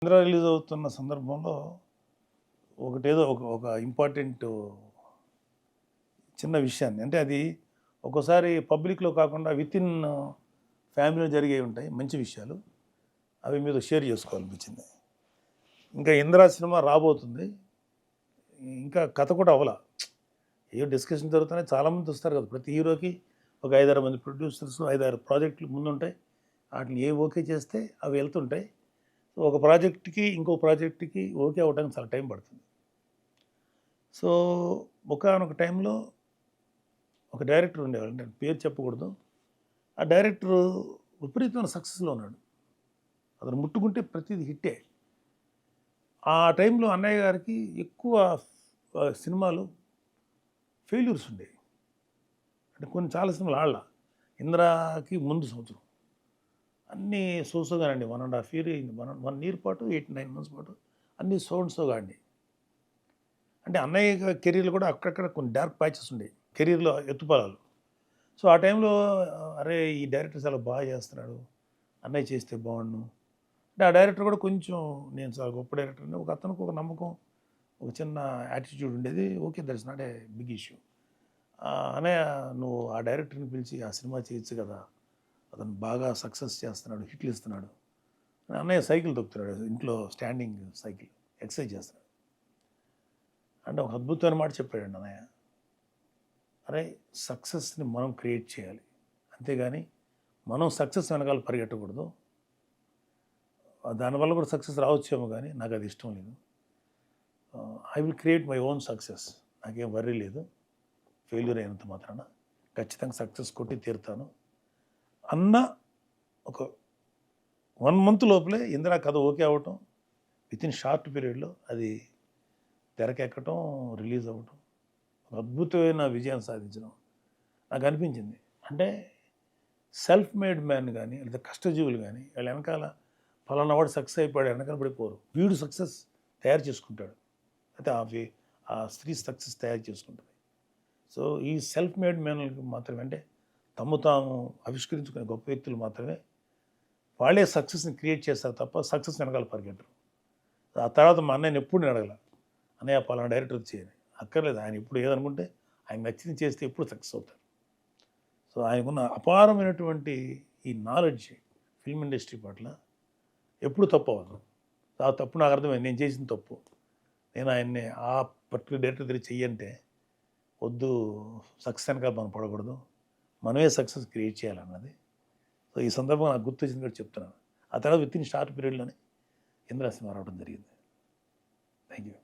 'Indra' release అవుతున్న సందర్భంలో ఒకటేదో ఒక ఇంపార్టెంట్ చిన్న విషయాన్ని అంటే అది ఒక్కోసారి పబ్లిక్‌లో కాకుండా వితిన్ ఫ్యామిలీలో జరిగేవి ఉంటాయి మంచి విషయాలు. అవి మీతో షేర్ చేసుకోవాలనిపించింది. ఇంకా 'ఇంద్ర' సినిమా రాబోతుంది. ఇంకా కథ కూడా అవ్వల. ఏవో డిస్కషన్ జరుగుతున్నాయి. చాలామంది వస్తారు కదా! ప్రతి హీరోకి ఒక 5, 6 మంది ప్రొడ్యూసర్స్, 5, 6 ప్రాజెక్టులు ముందుంటాయి. ఆటిని ఏవి ఓకే చేస్తే అవి వెళ్తుంటాయి. సో, ఒక ప్రాజెక్ట్‌కి, ఇంకో ప్రాజెక్ట్‌కి ఓకే అవ్వడానికి చాలా టైం పడుతుంది. సో, ఒకానొక టైంలో ఒక డైరెక్టర్ ఉండేవాడు. నేను పేరు చెప్పకూడదు. ఆ డైరెక్టరు విపరీతమైన సక్సెస్‌లో ఉన్నాడు. అతను ముట్టుకుంటే ప్రతీది హిట్టే. ఆ టైంలో అన్నయ్య గారికి ఎక్కువ సినిమాలు ఫెయిల్యూర్స్ ఉండేవి. అంటే కొన్ని చాలా సినిమాలు ఆడలా. 'ఇంద్ర'కి ముందు సంవత్సరం. అన్నీ సోసోగానండి. 1½ ఇయర్ అయింది. 1 ఇయర్ పాటు 8, 9 మంత్స్ పాటు అన్నీ సో అండ్ సోగా ఆడినాయి. అంటే అన్నయ్య కెరీర్‌లో కూడా అక్కడక్కడ కొన్ని డార్క్ ప్యాచెస్ ఉండేవి. కెరీర్‌లో ఎత్తుపల్లాలు. సో, ఆ టైంలో అరే! ఈ డైరెక్టర్ చాలా బాగా చేస్తున్నాడు. అన్నయ్య చేస్తే బావుండును. అంటే ఆ డైరెక్టర్ కూడా కొంచెం నేను చాలా గొప్ప డైరెక్టర్‌ని ఒక అతనికి ఒక నమ్మకం, ఒక చిన్న యాటిట్యూడ్ ఉండేది. Okay. That is not a big issue. అన్నయ్య నువ్వు ఆ డైరెక్టర్‌ని పిలిచి ఆ సినిమా చేయొచ్చు కదా! అతను బాగా సక్సెస్ చేస్తున్నాడు. హిట్లు ఇస్తున్నాడు. అన్నయ్య సైకిల్ తొక్కుతున్నాడు. ఇంట్లో స్టాండింగ్ సైకిల్ ఎక్సర్సైజ్ చేస్తున్నాడు. అంటే ఒక అద్భుతమైన మాట చెప్పాడండి అన్నయ్య. అరే! సక్సెస్‌ని మనం క్రియేట్ చేయాలి. అంతేగాని మనం సక్సెస్ వెనకాల పరిగెట్టకూడదు. దానివల్ల కూడా సక్సెస్ రావచ్చేమో కానీ నాకది ఇష్టం లేదు. I will create my own success. నాకేం వర్రీ లేదు. ఫెయిల్యూర్ అయినంత మాత్రాన ఖచ్చితంగా సక్సెస్ కొట్టి తీరుతాను అన్న ఒక 1 మంత్ లోపలే 'ఇంద్ర' కథ ఓకే అవ్వటం, వితిన్ షార్ట్ పీరియడ్‌లో అది తెరకెక్కటం, రిలీజ్ అవ్వటం, ఒక అద్భుతమైన విజయం సాధించడం నాకనిపించింది. అంటే సెల్ఫ్ మేడ్ మ్యాన్ గానీ, లేదా కష్టజీవులు గానీ, వీళ్ళ వెనకాల ఫలానా వాడు సక్సెస్ అయిపోయాడు వెనకాల పడిపోరు. వీడు సక్సెస్ తయారు చేసుకుంటాడు. అయితే ఆ స్త్రీ సక్సెస్ తయారు చేసుకుంటుంది. సో, ఈ సెల్ఫ్ మేడ్ మ్యాన్‌లకి మాత్రమే అంటే తమ్ము తాము ఆవిష్కరించుకునే గొప్ప వ్యక్తులు మాత్రమే వాళ్ళే సక్సెస్‌ని క్రియేట్ చేస్తారు తప్ప సక్సెస్ వెనకాల పరిగెట్టరు. ఆ తర్వాత మా అన్నయ్యని ఎప్పుడు నేను అడగల. అన్నయ్య పలానా డైరెక్టర్ చేయని. అక్కర్లేదు. ఆయన ఎప్పుడు ఏదనుకుంటే ఆయనకు నచ్చింది చేస్తే ఎప్పుడు సక్సెస్ అవుతారు. సో, ఆయనకున్న అపారమైనటువంటి ఈ నాలెడ్జ్ ఫిల్మ్ ఇండస్ట్రీ పట్ల ఎప్పుడు తప్పు అవ్వదు. ఆ తప్పు నాకు అర్థమైంది. నేను చేసిన తప్పు. నేను ఆయన్ని ఆ పర్టిక్యులర్ డైరెక్టర్ దగ్గర చెయ్యంటే వద్దు, సక్సెస్ వెనకాల మనం పడకూడదు. మనమే సక్సెస్ క్రియేట్ చేయాలన్నది. సో, ఈ సందర్భంగా నాకు గుర్తొచ్చింది కూడా చెప్తున్నాను. ఆ తర్వాత వితిన్ షార్ట్ పీరియడ్‌లోనే 'ఇంద్ర' సినిమా రావడం జరిగింది.